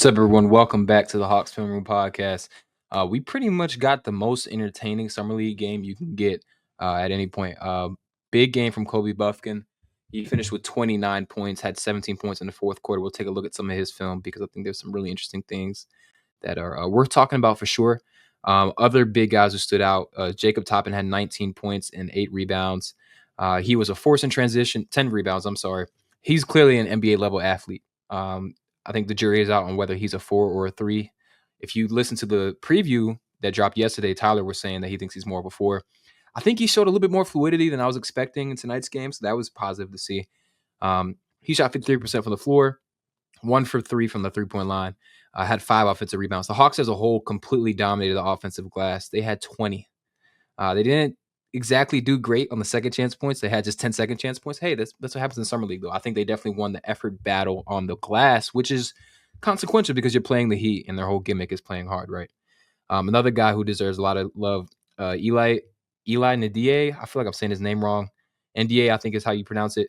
What's up, everyone? Welcome back to the Hawks Film Room Podcast. We pretty much got the most entertaining summer league game you can get at any point. Big game from Kobe Buffkin. He finished with 29 points, had 17 points in the fourth quarter. We'll take a look at some of his film because I think there's some really interesting things that are worth talking about for sure. Other big guys who stood out, Jacob Toppin had 19 points and 8 rebounds. He was a force in transition, 10 rebounds, I'm sorry. He's clearly an NBA level athlete. I think the jury is out on whether he's a 4 or a 3. If you listen to the preview that dropped yesterday, Tyler was saying that he thinks he's more of a 4. I think he showed a little bit more fluidity than I was expecting in tonight's game, so that was positive to see. He shot 53% from the floor, 1 for 3 from the three-point line, had 5 offensive rebounds. The Hawks as a whole completely dominated the offensive glass. They had 20. They didn't exactly do great on the second chance points. They had just 10 second chance points. Hey, that's what happens in Summer League, though. I think they definitely won the effort battle on the glass, which is consequential because you're playing the Heat and their whole gimmick is playing hard, right? Another guy who deserves a lot of love, Eli Ndiaye. I feel like I'm saying his name wrong. NDA, I think is how you pronounce it.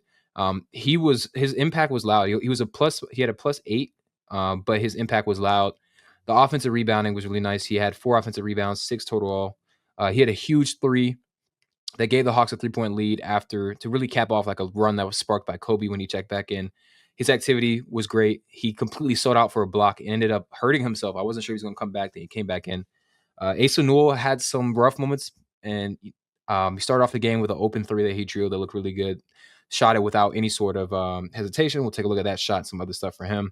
His impact was loud. He was a plus. He had a +8, but his impact was loud. The offensive rebounding was really nice. He had 4 offensive rebounds, 6 total. He had a huge 3 that gave the Hawks a 3-point lead to really cap off like a run that was sparked by Kobe when he checked back in. His activity was great. He completely sold out for a block and ended up hurting himself. I wasn't sure he was going to come back. Then he came back in. Asa Newell had some rough moments, and he started off the game with an open 3 that he drew that looked really good. Shot it without any sort of hesitation. We'll take a look at that shot, some other stuff for him.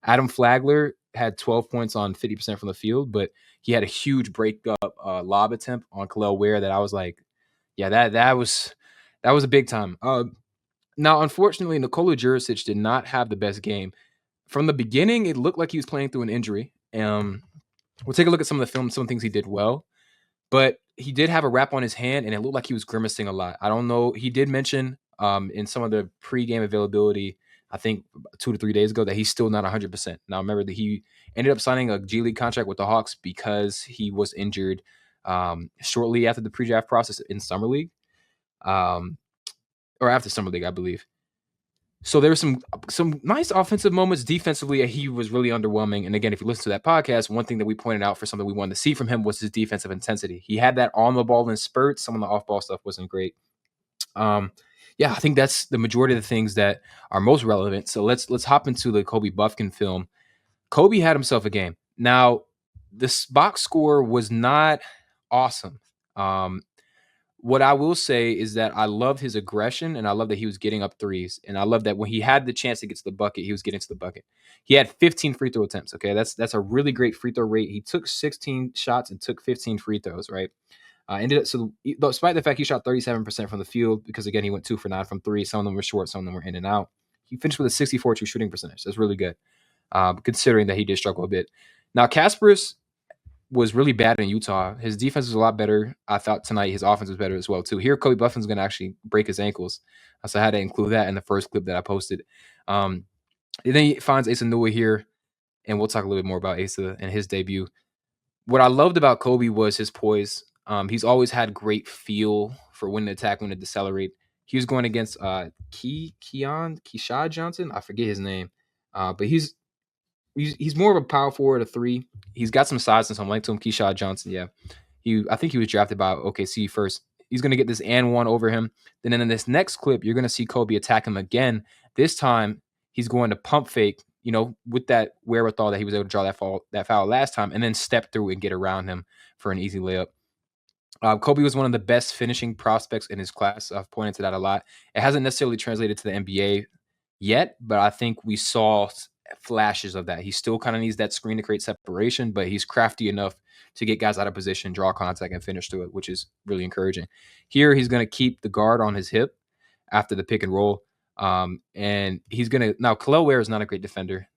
Adam Flagler had 12 points on 50% from the field, but he had a huge breakup lob attempt on Khalil Ware that I was like, yeah, that was a big time. Now, unfortunately, Nikola Djurisic did not have the best game. From the beginning, it looked like he was playing through an injury. We'll take a look at some of the film, some things he did well, but he did have a wrap on his hand, and it looked like he was grimacing a lot. I don't know. He did mention in some of the pregame availability, I think 2 to 3 days ago, that he's still not 100%. Now, remember that he ended up signing a G League contract with the Hawks because he was injured shortly after the pre-draft process in Summer League, or after Summer League, I believe. So there were some nice offensive moments. Defensively, he was really underwhelming. And again, if you listen to that podcast, one thing that we pointed out for something we wanted to see from him was his defensive intensity. He had that on the ball in spurts. Some of the off ball stuff wasn't great. I think that's the majority of the things that are most relevant. So let's hop into the Kobe Buffkin film. Kobe had himself a game. Now, this box score was not awesome. What I will say is that I love his aggression, and I love that he was getting up threes, and I love that when he had the chance to get to the bucket, he was getting to the bucket. He had 15 free throw attempts. Okay, that's a really great free throw rate. He took 16 shots and took 15 free throws. Right. Despite the fact he shot 37% from the field, because again he went 2 for 9 from 3. Some of them were short, some of them were in and out. He finished with a 64 true shooting percentage. That's really good, considering that he did struggle a bit. Now Kasparis was really bad in Utah. His defense was a lot better. I thought tonight his offense was better as well too. Here, Kobe Buffin's going to actually break his ankles, so I had to include that in the first clip that I posted. And then he finds Asa Newell here, and we'll talk a little bit more about Asa and his debut. What I loved about Kobe was his poise. He's always had great feel for when to attack, when to decelerate. He was going against Keishad Johnson. I forget his name, but he's more of a power forward, a 3. He's got some size and some length to him. Keishad Johnson, yeah. I think he was drafted by OKC first. He's going to get this and 1 over him. Then in this next clip, you're going to see Kobe attack him again. This time, he's going to pump fake, with that wherewithal that he was able to draw that foul last time, and then step through and get around him for an easy layup. Kobe was one of the best finishing prospects in his class. I've pointed to that a lot. It hasn't necessarily translated to the NBA yet, but I think we saw flashes of that. He still kind of needs that screen to create separation, but he's crafty enough to get guys out of position, draw contact, and finish through it, which is really encouraging. Here, he's going to keep the guard on his hip after the pick and roll. And he's going to – now, Khalil Ware is not a great defender.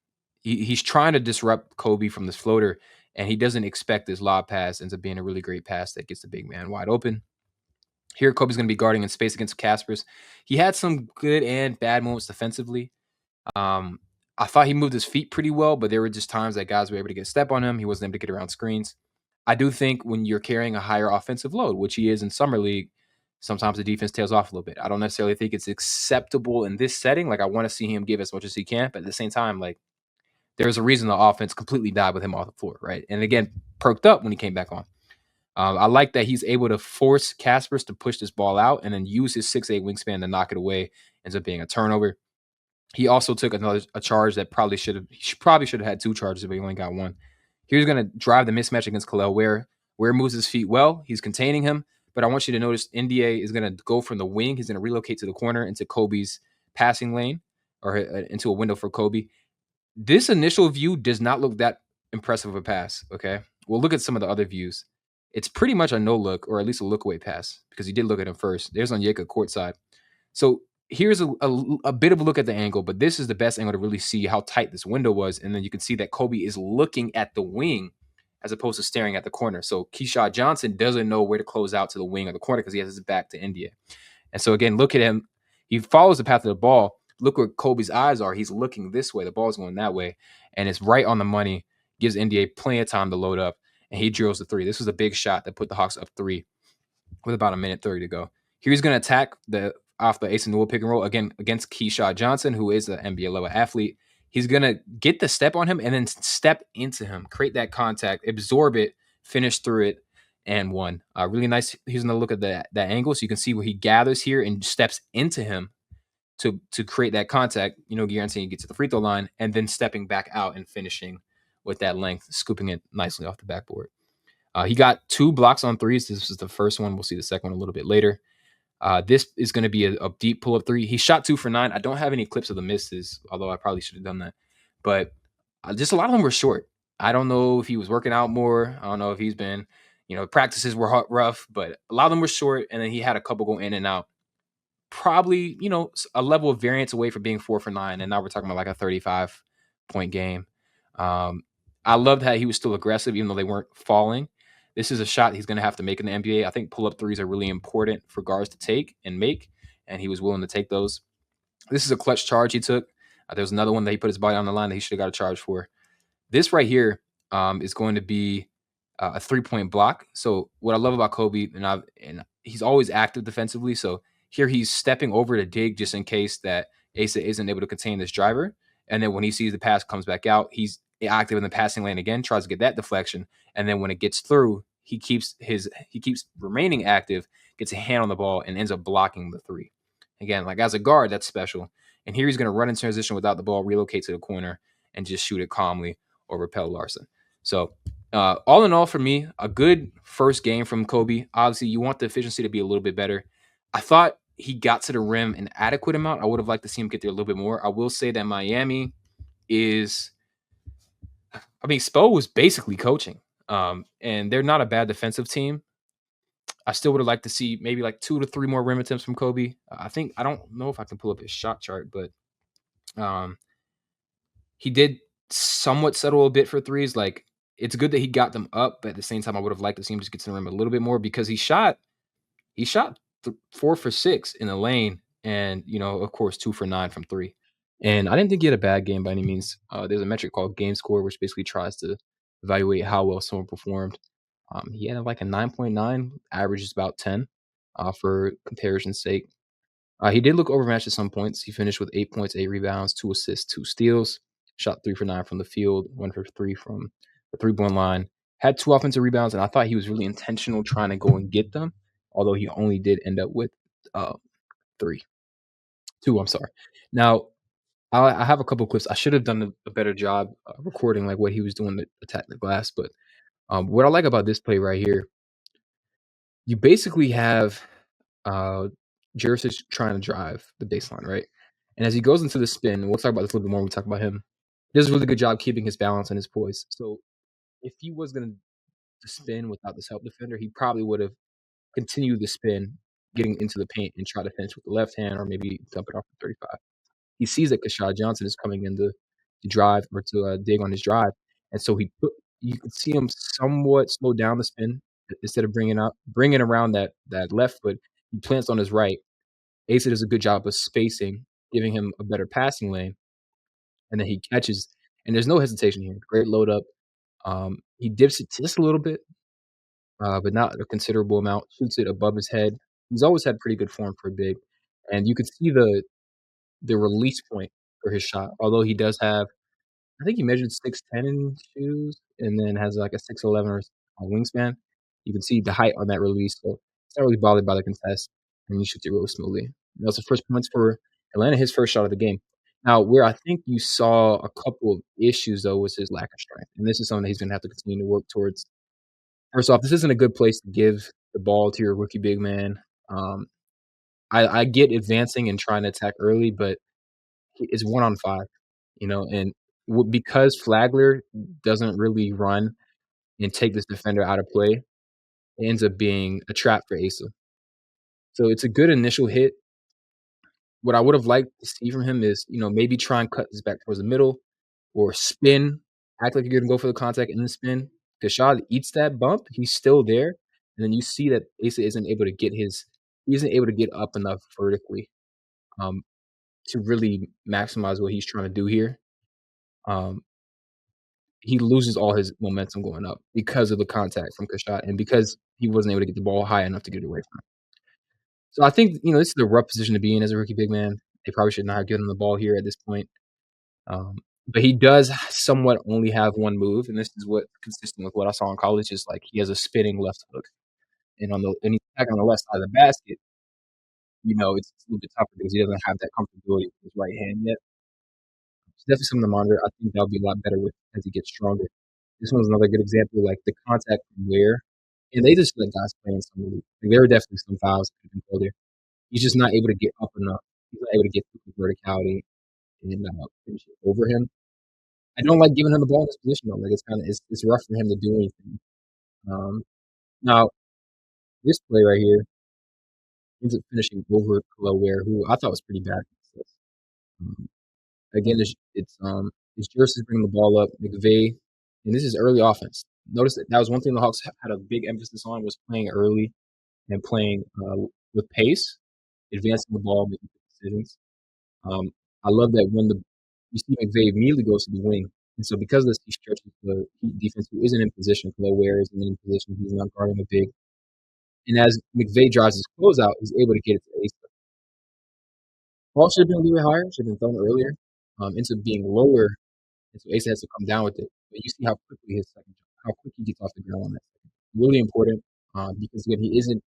He's trying to disrupt Kobe from this floater, and he doesn't expect this lob pass ends up being a really great pass that gets the big man wide open. Here, Kobe's going to be guarding in space against Kasparis. He had some good and bad moments defensively. I thought he moved his feet pretty well, but there were just times that guys were able to get a step on him. He wasn't able to get around screens. I do think when you're carrying a higher offensive load, which he is in Summer League, sometimes the defense tails off a little bit. I don't necessarily think it's acceptable in this setting. Like, I want to see him give as much as he can, but at the same time, like, there's a reason the offense completely died with him off the floor, right? And again, perked up when he came back on. I like that he's able to force Caspers to push this ball out and then use his 6'8" wingspan to knock it away. Ends up being a turnover. He also took a charge that probably should have had two charges, but he only got one. He was going to drive the mismatch against Kalel, where moves his feet well. He's containing him, but I want you to notice Ndiaye is going to go from the wing. He's going to relocate to the corner into Kobe's passing lane or into a window for Kobe. This initial view does not look that impressive of a pass. Okay, we'll look at some of the other views. It's pretty much a no look or at least a look away pass because he did look at him first. There's Onyeka courtside. So here's a bit of a look at the angle, but this is the best angle to really see how tight this window was. And then you can see that Kobe is looking at the wing as opposed to staring at the corner. So Keyshawn Johnson doesn't know where to close out to the wing or the corner because he has his back to India. And so again, look at him. He follows the path of the ball. Look where Kobe's eyes are. He's looking this way. The ball's going that way. And it's right on the money. Gives India plenty of time to load up. And he drills the three. This was a big shot that put the Hawks up 3 with about a minute 30 to go. Here he's going to attack off the Asa Newell pick and roll again against Keyshawn Johnson, who is an NBA level athlete. He's going to get the step on him and then step into him, create that contact, absorb it, finish through it, and one. Really nice. He's going to look at that angle so you can see where he gathers here and steps into him to create that contact, guaranteeing he gets to the free throw line and then stepping back out and finishing with that length, scooping it nicely off the backboard. He got 2 blocks on threes. This was the first one. We'll see the second one a little bit later. This is going to be a deep pull-up 3. He shot 2 for 9. I don't have any clips of the misses, although I probably should have done that. But just a lot of them were short. I don't know if he was working out more. I don't know if he's been, practices were rough, but a lot of them were short. And then he had a couple go in and out. Probably, a level of variance away from being 4 for 9. And now we're talking about like a 35-point game. I loved how he was still aggressive, even though they weren't falling. This is a shot he's going to have to make in the NBA. I think pull-up threes are really important for guards to take and make, and he was willing to take those. This is a clutch charge he took. There was another one that he put his body on the line that he should have got a charge for. This right here is going to be a 3-point block. So what I love about Kobe, and he's always active defensively. So here he's stepping over to dig just in case that Asa isn't able to contain this driver. And then when he sees the pass comes back out, he's active in the passing lane again, tries to get that deflection. And then when it gets through, he keeps remaining active, gets a hand on the ball, and ends up blocking the 3. Again, like as a guard, that's special. And here he's going to run in transition without the ball, relocate to the corner, and just shoot it calmly or repel Larson. So all in all, for me, a good first game from Kobe. Obviously, you want the efficiency to be a little bit better. I thought he got to the rim an adequate amount. I would have liked to see him get there a little bit more. I will say that Miami is, Spo was basically coaching, and they're not a bad defensive team. I still would have liked to see maybe like 2 to 3 more rim attempts from Kobe. I don't know if I can pull up his shot chart, but he did somewhat settle a bit for threes. Like, it's good that he got them up, but at the same time, I would have liked to see him just get to the rim a little bit more because he shot 4 for 6 in the lane, and of course 2 for 9 from 3. And I didn't think he had a bad game by any means. There's a metric called game score, which basically tries to evaluate how well someone performed. He had like a 9.9, average is about 10 for comparison's sake. He did look overmatched at some points. He finished with 8 points, 8 rebounds, 2 assists, 2 steals, shot 3 for 9 from the field, 1 for 3 from the 3-point line, had 2 offensive rebounds, and I thought he was really intentional trying to go and get them, although he only did end up with 3. 2, I'm sorry. Now, I have a couple clips. I should have done a better job recording like what he was doing to attack the glass, but what I like about this play right here, you basically have Jurisic trying to drive the baseline, right? And as he goes into the spin, we'll talk about this a little bit more when we talk about him. He does a really good job keeping his balance and his poise. So if he was going to spin without this help defender, he probably would have continued the spin, getting into the paint and try to finish with the left hand or maybe dump it off the 35. He sees that Keyshawn Johnson is coming in to drive or to dig on his drive, and so you could see him somewhat slow down the spin instead of bringing around that left foot. He plants on his right. Asa does a good job of spacing, giving him a better passing lane, and then he catches. And there's no hesitation here. Great load up. He dips it just a little bit, but not a considerable amount. Shoots it above his head. He's always had pretty good form for a big, and you could see the release point for his shot. Although he does have I think he measured 6'10" in shoes and then has, like, a 6'11" or wingspan. You can see the height on that release, so he's not really bothered by the contest, and he shoots it really smoothly. That was the first points for Atlanta, his first shot of the game. Now, where I think you saw a couple of issues, though, was his lack of strength, and this is something that he's gonna have to continue to work towards. First off, this isn't a good place to give the ball to your rookie big man. Um, I get advancing and trying to attack early, but it's 1 on 5, and because Flagler doesn't really run and take this defender out of play, it ends up being a trap for Asa. So it's a good initial hit. What I would have liked to see from him is, maybe try and cut this back towards the middle or spin, act like you're gonna go for the contact and then spin. Kashad eats that bump, he's still there, and then you see that Asa he isn't able to get up enough vertically, um, to really maximize what he's trying to do here. Um, he loses all his momentum going up because of the contact from Kashad and because he wasn't able to get the ball high enough to get it away from him. So I think, this is a rough position to be in as a rookie big man. They probably should not have given him the ball here at this point. But he does somewhat only have one move, and this is what consistent with what I saw in college is like he has a spinning left hook. And he's attacking on the left side of the basket, it's a little bit tougher because he doesn't have that comfortability with his right hand yet. It's definitely something to monitor. I think that'll be a lot better with as he gets stronger. This one's another good example, like the contact from where, and they just let guys play in some of like, there were definitely some fouls that could have been called there. He's just not able to get up enough. He's not able to get through the verticality and finish it over him. I don't like giving him the ball in this position though. Like it's rough for him to do anything. Um, Now this play right here ends up finishing over Khalil Ware, who I thought was pretty bad. Um, Again, it's Jurisic bringing the ball up, McVay, and this is early offense. Notice that was one thing the Hawks had a big emphasis on was playing early and playing with pace, advancing the ball, making quick decisions. Um, I love that when you see McVay immediately goes to the wing, and so because of this, he stretches the Heat defense who isn't in position. Khalil Ware isn't in position; he's not guarding a big. And as McVay drives his closeout, he's able to get it to Asa. Ball should have been a little bit higher, should have been thrown earlier. Ends up being lower, and so Asa has to come down with it. But you see how quick he gets off the ground on that. Really important because again, he isn't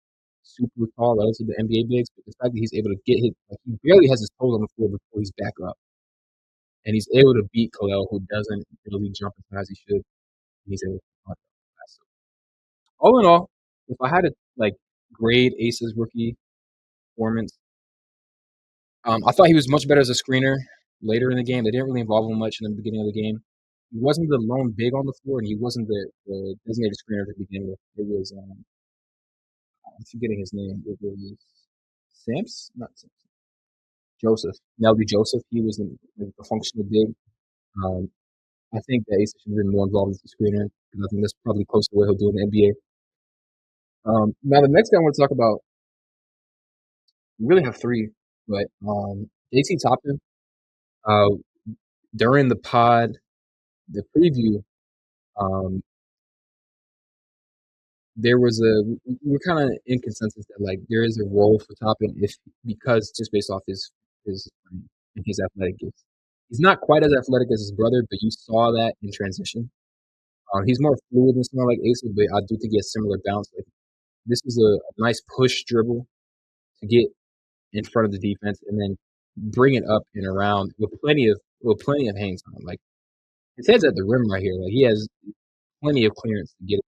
super tall relative to NBA bigs, but the fact that he's able to get his, like he barely has his toes on the floor before he's back up, and he's able to beat Khalil, who doesn't really jump as high as he should. And he's able to punch up. So all in all, if I had to like grade Asa's rookie performance, I thought he was much better as a screener later in the game. They didn't really involve him much in the beginning of the game. He wasn't the lone big on the floor, and he wasn't the designated screener to begin with. It was I'm forgetting his name. It was Samps, not Samps. Joseph, Nelby Joseph. He was the functional big. Um, I think that Asa should have been more involved as a screener because I think that's probably close to what he'll do in the NBA. Now the next guy I want to talk about, we really have three, but JT Toppin. Uh, During the preview, um, there was we were kind of in consensus that like there is a role for Toppin if because just based off his and his athletic gifts. He's not quite as athletic as his brother, but you saw that in transition. He's more fluid than someone like Asa, but I do think he has similar bounce. Like this is a nice push dribble to get in front of the defense and then bring it up and around with plenty of hang time. Like his head's at the rim right here. Like he has plenty of clearance to get it.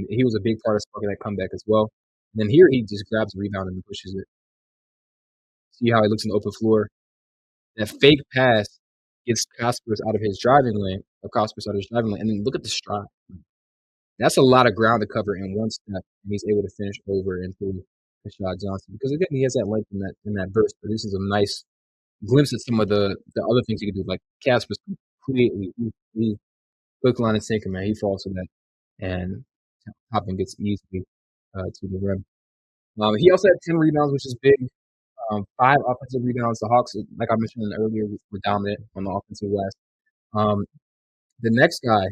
He was a big part of sparking that comeback as well. And then here he just grabs the rebound and pushes it. See how he looks in the open floor. That fake pass gets Cosper's out of his driving lane, or Cosper's out of his driving lane, and then look at the stride. That's a lot of ground to cover in one step, and he's able to finish over and through Rashad Johnson. Because again, he has that length in that burst, but this is a nice glimpse at some of the other things he can do. Like Casper's completely he hook, line, and sinker, man. He falls for that, and Toppin gets easily to the rim. He also had 10 rebounds, which is big. 5 offensive rebounds. The Hawks, like I mentioned earlier, were dominant on the offensive glass. The next guy,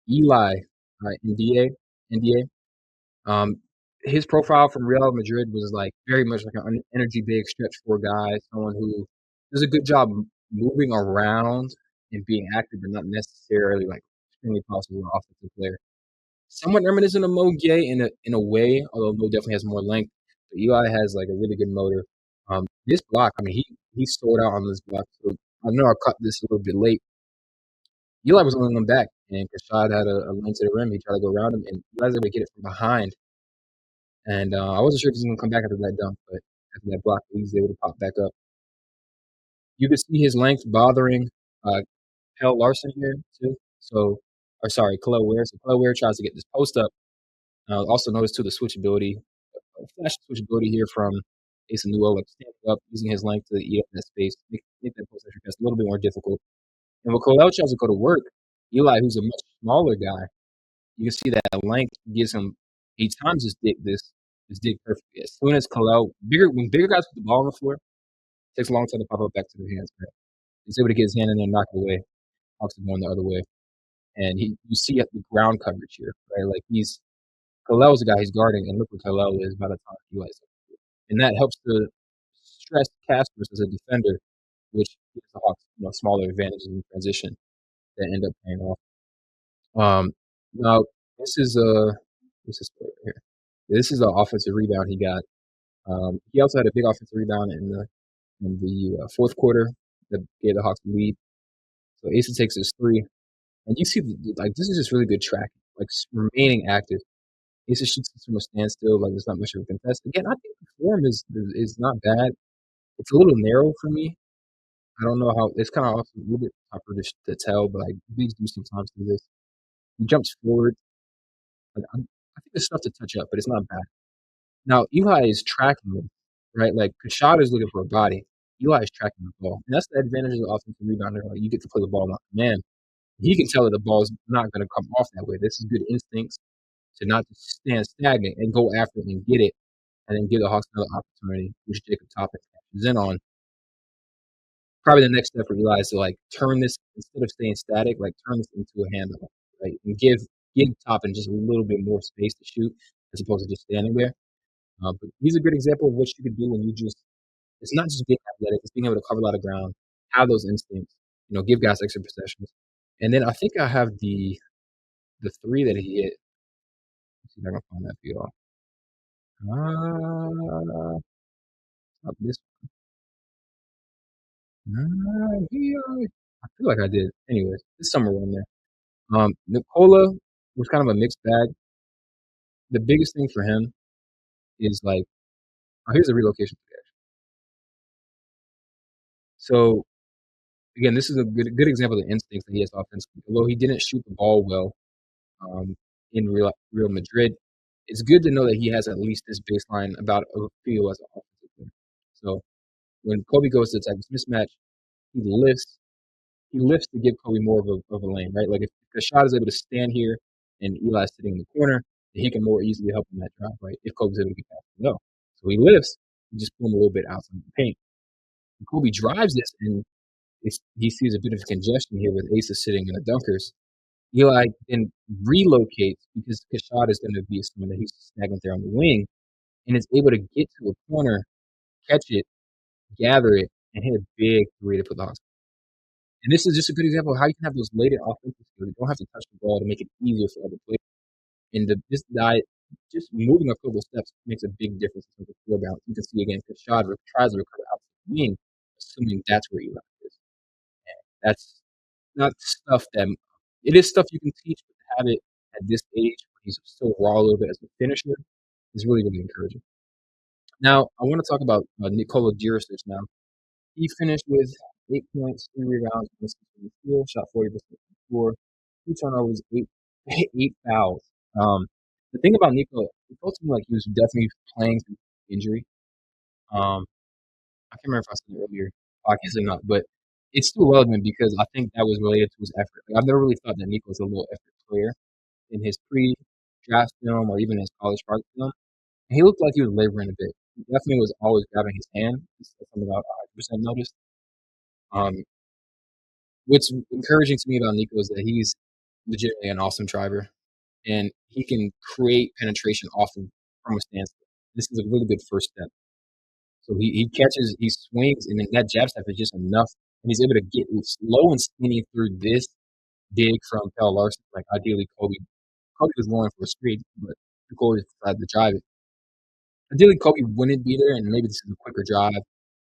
Eli Ndiaye, his profile from Real Madrid was like very much like an energy big stretch four guy, someone who does a good job moving around and being active, but not necessarily like extremely possible offensive player. Somewhat reminiscent of Mo Gay in a way, although Mo definitely has more length. But Eli has like a really good motor. This block, I mean, he sold out on this block. So I know I caught this a little bit late. Eli was holding him back, and Kashad had a lane to the rim. He tried to go around him, and Eli was able to get it from behind. And I wasn't sure if he was going to come back after that dunk, but after that block, he was able to pop back up. You could see his length bothering uh, Hell Larson here too. So, or sorry, Khalil Ware. So Khalil Ware tries to get this post up. Also notice too the switchability, flash switchability here from Asa Newell, like standing up, using his length to eat up that space, make that post entry pass a little bit more difficult. And when Khalil tries to go to work, Eli, who's a much smaller guy, you can see that length gives him each time this dig perfectly. As soon as Khalil, when bigger guys put the ball on the floor, it takes a long time to pop up back to their hands. Right? He's able to get his hand in there and knock it away. Hawks are going the other way. And you see at the ground coverage here, right? Like Khalil's the guy he's guarding, and look what Khalil is by the time Eli's up. And that helps to stress Caspers as a defender, which gives the Hawks smaller advantages in transition that end up paying off. Now this is what's this play right here? Yeah, this is the offensive rebound he got. He also had a big offensive rebound in the fourth quarter that gave the Hawks the lead. So Asa takes his three, and you see like this is just really good tracking, like remaining active. Asa shoots from a standstill, like there's not much of a contest. Again, I think the form is not bad. It's a little narrow for me. I don't know how it's kind of also a little bit tougher to tell, but like bigs do sometimes do this. He jumps forward. Like, I think there's stuff to touch up, but it's not bad. Now Eli is tracking him, right? Like Kashad is looking for a body. Eli is tracking the ball, and that's the advantage of the offensive rebounder. Like you get to play the ball on command. He can tell that the ball's not going to come off that way. This is good instincts to not just stand stagnant and go after it and get it, and then give the Hawks another opportunity, which Jacob Toppin is in on. Probably the next step for Eli is to like turn this instead of staying static, like turn this into a handoff, right? And give Toppin just a little bit more space to shoot as opposed to just standing there. But he's a good example of what you can do when you just it's not just being athletic, it's being able to cover a lot of ground, have those instincts, give guys extra possessions. And then I think I have the three that he hit. Let's see if I can find that for y'all. Not this I feel like I did. Anyways, it's somewhere around there. Nikola was kind of a mixed bag. The biggest thing for him is like, here's the relocation today. So again, this is a good example of the instincts that he has offensively. Although he didn't shoot the ball well in Real Madrid, it's good to know that he has at least this baseline about a feel as an offensive player. So when Kobe goes to attack this mismatch, he lifts he lifts to give Kobe more of a lane, right? Like if the shot is able to stand here and Eli's sitting in the corner, he can more easily help him that drive, right? If Kobe's able to get past him. No. So he lifts, he just pull him a little bit outside the paint. And Kobe drives this and he sees a bit of congestion here with Asa sitting in the dunkers. Eli then relocates because Kashad is going to be assuming that he's stagnant there on the wing and is able to get to a corner, catch it, gather it, and hit a big three to put the Hawks. And this is just a good example of how you can have those latent offensive skills. You don't have to touch the ball to make it easier for other players. And this diet, just moving a couple of steps makes a big difference in terms of floor balance. You can see again, Kashad tries to recover out the wing, assuming that's where Eli is. And that's not stuff that it is stuff you can teach, but to have it at this age, when he's still raw a little bit as a finisher, is really, really encouraging. Now, I want to talk about Nikola Djurisic now. He finished with 8 points, 3 rebounds, 1 assist from the field, shot 40% from the floor, 2 turnovers, 8 eight fouls. The thing about Nico, it felt to me like he was definitely playing through injury. I can't remember if I said it earlier, podcast or not, but it's still relevant because I think that was related to his effort. Like, I've never really thought that Nico was a low effort player in his pre-draft film or even his college park film. And he looked like he was laboring a bit. He definitely was always grabbing his hand. That's something I 100% noticed. Um, what's encouraging to me about Nico is that he's legitimately an awesome driver, and he can create penetration often from a standstill. This is a really good first step. So he catches, he swings, and then that jab step is just enough and he's able to get low and skinny through this dig from Pelle Larsson. Like, ideally, Kobe was going for a screen, but Nikola just decided to drive it. Ideally, Kobe wouldn't be there, and maybe this is a quicker drive and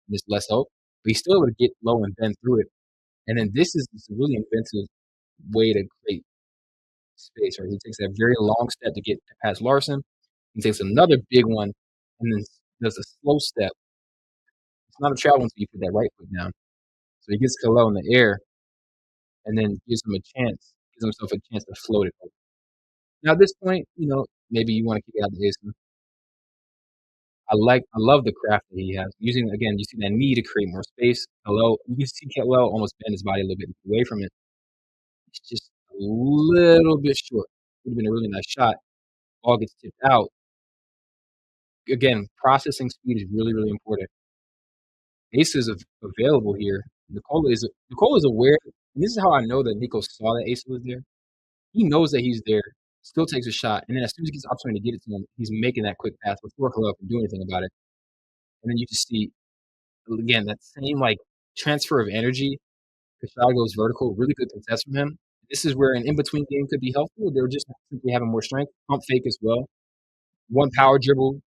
there's less help, but he's still able to get low and bend through it. And then this is a really inventive way to create space, right? He takes that very long step to get past Larson. He takes another big one and then does a slow step. It's not a travel until you put that right foot down. So he gets Khalil in the air and then gives himself a chance to float it over. Now, at this point, maybe you want to kick it out the ace. I love the craft that he has. Using again, you see that need to create more space. Hello, you can see Kelwell almost bend his body a little bit away from it. It's just a little bit short. Would have been a really nice shot. Ball gets tipped out. Again, processing speed is really, really important. Ace is available here. Nikola is aware, and this is how I know that Nico saw that Ace was there. He knows that he's there, still takes a shot, and then as soon as he gets the opportunity to get it to him, he's making that quick pass before Khalil can do anything about it. And then you just see again that same like transfer of energy. The shot goes vertical, really good contest from him. This is where an in-between game could be helpful. They're just simply having more strength. Pump fake as well. One power dribble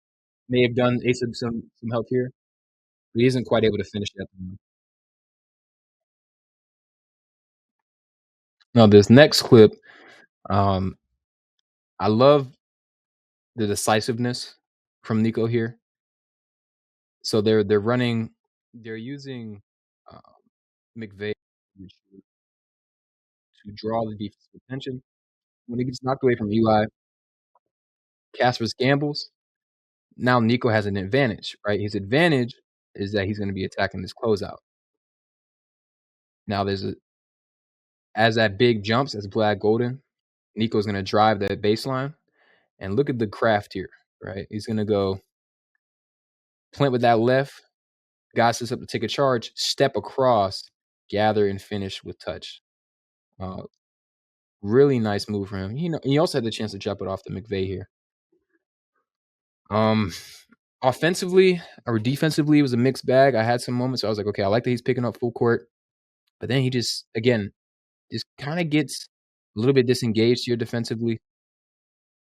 may have done Ace some help here, but he isn't quite able to finish that. Now this next clip, um, I love the decisiveness from Nico here. So they're using uh, McVay to draw the defensive attention. When he gets knocked away from Eli, Casper's gambles. Now Nico has an advantage, right? His advantage is that he's going to be attacking this closeout. Now as that big jumps, as black golden, Nico's going to drive that baseline, and look at the craft here, right? He's going to go plant with that left, guy sets up to take a charge, step across, gather and finish with touch. Really nice move for him. He also had the chance to drop it off to McVay here. Offensively or defensively, it was a mixed bag. I had some moments where I was like, okay, I like that he's picking up full court, but then he just kind of gets a little bit disengaged here defensively.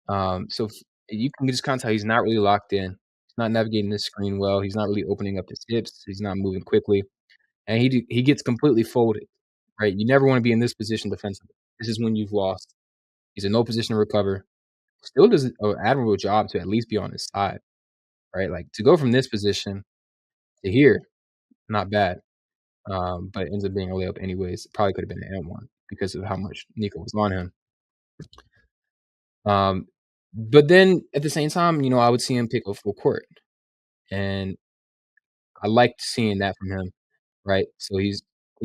So you can just kind of tell he's not really locked in. He's not navigating this screen well. He's not really opening up his hips. He's not moving quickly, and he gets completely folded. Right? You never want to be in this position defensively. This is when you've lost. He's in no position to recover. Still does an admirable job to at least be on his side. Right? Like to go from this position to here, not bad. But it ends up being a layup anyways. It probably could have been an M1 because of how much Nico was on him. But then at the same time, I would see him pick up full court, and I liked seeing that from him, right? So he's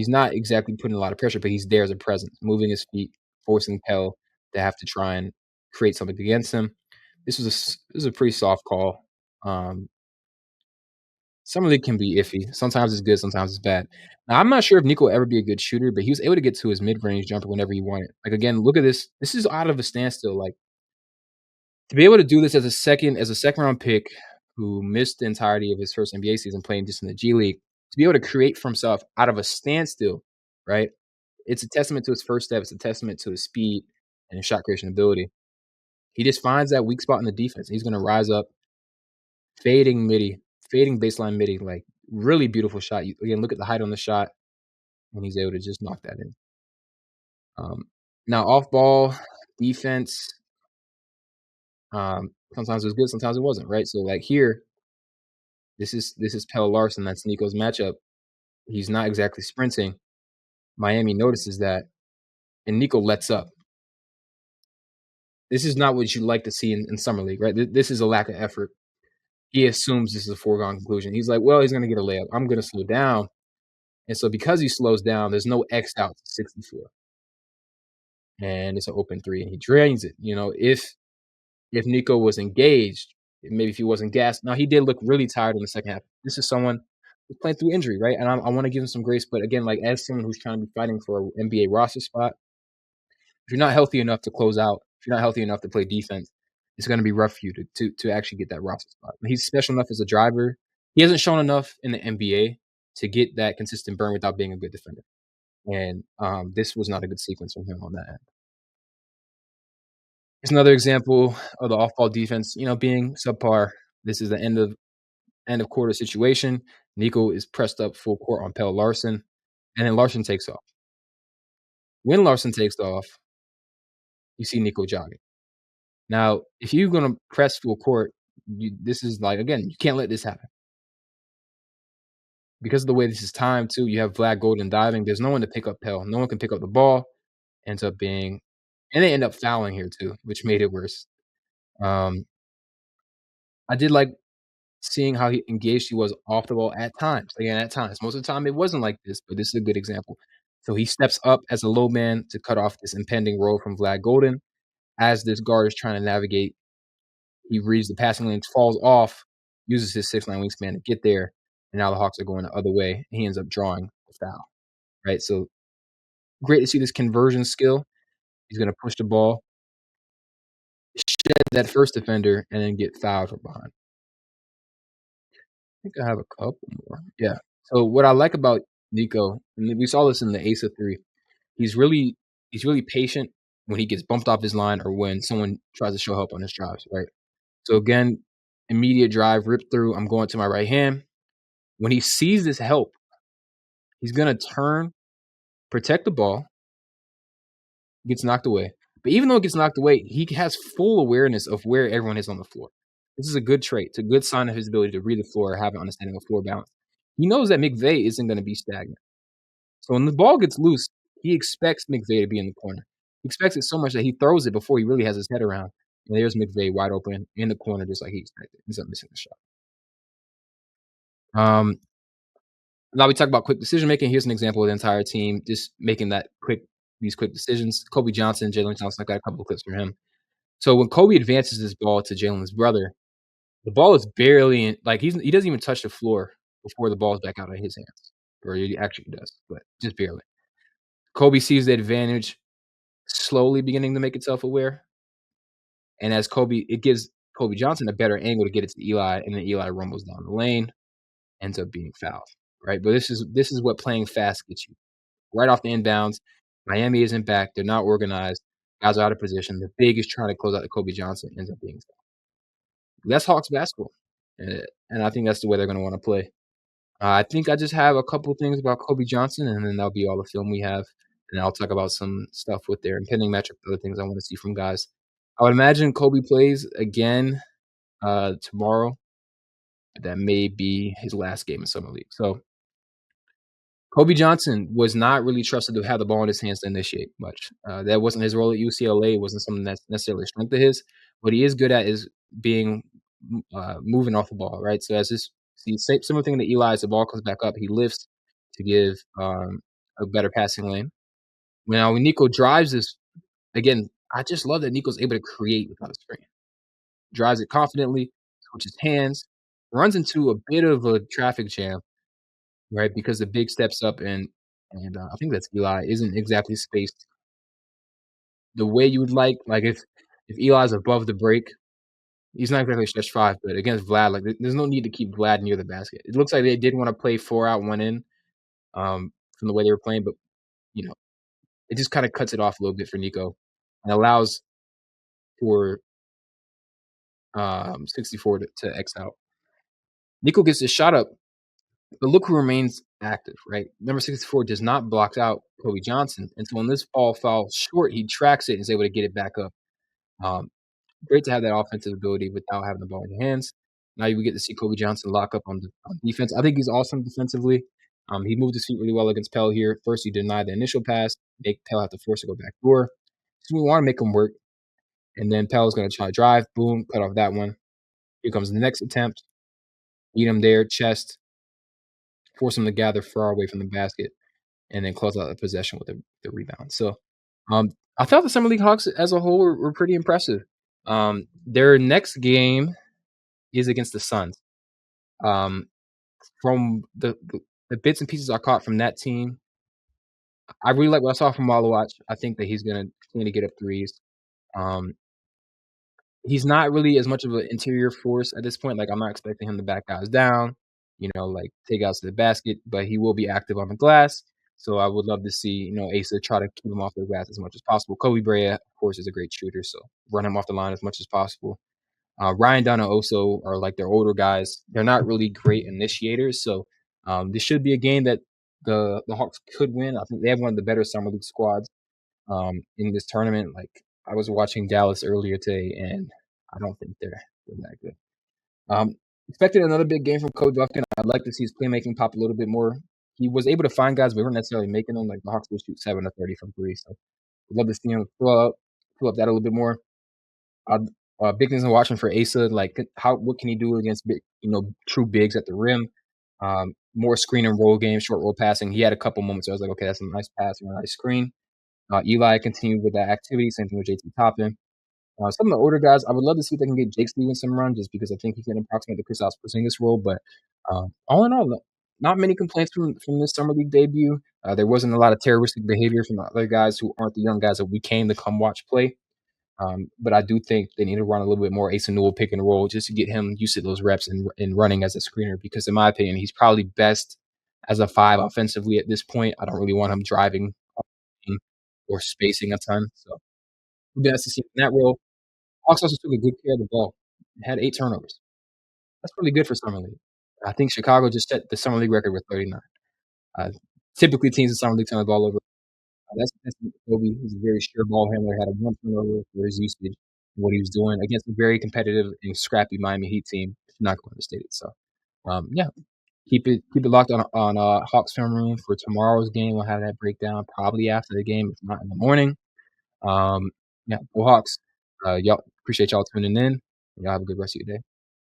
not exactly putting a lot of pressure, but he's there as a presence, moving his feet, forcing Pell to have to try and create something against him. This was a pretty soft call. Some of it can be iffy. Sometimes it's good, sometimes it's bad. Now, I'm not sure if Nico will ever be a good shooter, but he was able to get to his mid-range jumper whenever he wanted. Like again, look at this. This is out of a standstill. Like to be able to do this as a second round pick who missed the entirety of his first NBA season playing just in the G League, to be able to create for himself out of a standstill, right? It's a testament to his first step. It's a testament to his speed and his shot creation ability. He just finds that weak spot in the defense. He's going to rise up, fading baseline midi, like really beautiful shot. Again, look at the height on the shot, and he's able to just knock that in. Now off ball defense, sometimes it was good, sometimes it wasn't, right? So like here, this is Pelle Larsson. That's Nico's matchup. He's not exactly sprinting. Miami notices that, and Nico lets up. This is not what you like to see in summer league, right? This is a lack of effort. He assumes this is a foregone conclusion. He's like, well, he's going to get a layup. I'm going to slow down. And so because he slows down, there's no X out to 64. And it's an open three, and he drains it. If Nico was engaged, maybe if he wasn't gassed. Now, he did look really tired in the second half. This is someone who's playing through injury, right? And I want to give him some grace. But again, like as someone who's trying to be fighting for an NBA roster spot, if you're not healthy enough to close out, if you're not healthy enough to play defense, it's going to be rough for you to actually get that roster spot. He's special enough as a driver. He hasn't shown enough in the NBA to get that consistent burn without being a good defender. And this was not a good sequence from him on that end. It's another example of the off-ball defense, being subpar. This is the end of quarter situation. Nico is pressed up full court on Pelle Larsson, and then Larsson takes off. When Larsson takes off, you see Nico jogging. Now, if you're gonna press full court, this is like, again, you can't let this happen. Because of the way this is timed too, you have Vlad Golden diving. There's no one to pick up Pelle. No one can pick up the ball. Ends up being, and they end up fouling here too, which made it worse. Um, I did like seeing how engaged he was off the ball at times. Again, at times. Most of the time, it wasn't like this, but this is a good example. So he steps up as a low man to cut off this impending roll from Vlad Golden. As this guard is trying to navigate, he reads the passing lanes, falls off, uses his 6'9" wingspan to get there, and now the Hawks are going the other way. He ends up drawing the foul, right? So great to see this conversion skill. He's going to push the ball, shed that first defender, and then get fouled from behind. I think I have a couple more. Yeah. So what I like about Nico, and we saw this in the Asa 3, he's really patient when he gets bumped off his line or when someone tries to show help on his drives, right? So again, immediate drive, rip through, I'm going to my right hand. When he sees this help, he's going to turn, protect the ball, gets knocked away. But even though it gets knocked away, he has full awareness of where everyone is on the floor. This is a good trait. It's a good sign of his ability to read the floor, have an understanding of floor balance. He knows that McVay isn't going to be stagnant. So when the ball gets loose, he expects McVay to be in the corner. He expects it so much that he throws it before he really has his head around. And there's McVay wide open in the corner just like he expected. He's up missing the shot. Now we talk about quick decision making. Here's an example of the entire team just making these quick decisions. Kobe Johnson, Jalen Johnson, I got a couple of clips from him. So when Kobe advances this ball to Jalen's brother, the ball is barely in, like he doesn't even touch the floor before the ball's back out of his hands. Or he actually does, but just barely. Kobe sees the advantage, slowly beginning to make itself aware. And as it gives Kobe Johnson a better angle to get it to Eli, and then Eli rumbles down the lane, ends up being fouled. Right. But this is what playing fast gets you. Right off the inbounds. Miami isn't back. They're not organized. Guys are out of position. The big is trying to close out to Kobe Johnson, ends up being fouled. That's Hawks basketball. And I think that's the way they're going to want to play. I think I just have a couple things about Kobe Johnson, and then that'll be all the film we have. And I'll talk about some stuff with their impending matchup, other things I want to see from guys. I would imagine Kobe plays again tomorrow. That may be his last game in Summer League. So Kobe Johnson was not really trusted to have the ball in his hands to initiate much. That wasn't his role at UCLA. It wasn't something that's necessarily a strength of his. What he is good at is being moving off the ball, right? So as this similar thing to Eli, as the ball comes back up, he lifts to give a better passing lane. Now, when Nico drives this, again, I just love that Nico's able to create without a screen. Drives it confidently, switches hands, runs into a bit of a traffic jam, right? Because the big steps up and I think that's Eli, isn't exactly spaced the way you would like. Like if Eli's above the break, he's not exactly stretch 5, but against Vlad, like there's no need to keep Vlad near the basket. It looks like they did want to play 4 out, 1 in, from the way they were playing, but it just kind of cuts it off a little bit for Nico and allows for 64 to X out. Nico gets his shot up, but look who remains active, right? Number 64 does not block out Kobe Johnson. And so when this ball falls short, he tracks it and is able to get it back up. Great to have that offensive ability without having the ball in your hands. Now you get to see Kobe Johnson lock up on defense. I think he's awesome defensively. He moved his feet really well against Pelle here. First, he denied the initial pass. Make Pelle have to force to go back door. So we want to make him work. And then Pelle's going to try to drive. Boom, cut off that one. Here comes the next attempt. Beat him there, chest. Force him to gather far away from the basket. And then close out the possession with the rebound. So I thought the Summer League Hawks as a whole were pretty impressive. Their next game is against the Suns. From the bits and pieces I caught from that team, I really like what I saw from Malawach. I think that he's going to continue to get up threes. He's not really as much of an interior force at this point. Like, I'm not expecting him to back guys down. like take outs to the basket, but he will be active on the glass. So I would love to see, Asa try to keep him off the glass as much as possible. Kobe Bryant, of course, is a great shooter, so run him off the line as much as possible. Ryan Dunn and Oso are like their older guys. They're not really great initiators, so this should be a game that the Hawks could win. I think they have one of the better summer league squads in this tournament. Like I was watching Dallas earlier today, and I don't think they're that good. Expected another big game from Coach Buffkin. I'd like to see his playmaking pop a little bit more. He was able to find guys, but we weren't necessarily making them. Like the Hawks will shoot 7 of 30 from three, so I'd love to see him fill up that a little bit more. Big things I'm watching for Asa, like what can he do against big, true bigs at the rim? More screen and roll game, short roll passing. He had a couple moments where I was like, okay, that's a nice pass and a nice screen. Eli continued with that activity. Same thing with JT Toppin. Some of the older guys, I would love to see if they can get Jake Stevens some run, just because I think he can approximate the Kristaps Porzingis role. But all in all, not many complaints from this summer league debut. There wasn't a lot of terroristic behavior from the other guys who aren't the young guys that we came to come watch play. But I do think they need to run a little bit more Asa Newell pick and roll just to get him used to those reps and running as a screener, because in my opinion, he's probably best as a 5 offensively at this point. I don't really want him driving or spacing a ton. So it'd be nice to see him in that role. Hawks also took a good care of the ball. Had 8 turnovers. That's really good for summer league. I think Chicago just set the summer league record with 39. Uh, Typically, teams in summer league turn the ball over. That's Kobe. He's a very sure ball handler. Had a 1 turnover for his usage and what he was doing against a very competitive and scrappy Miami Heat team. Not going to state it. So, yeah, keep it locked on Hawks Film Room for tomorrow's game. We'll have that breakdown probably after the game, if not in the morning. Yeah, go Hawks. Y'all appreciate y'all tuning in. Y'all have a good rest of your day.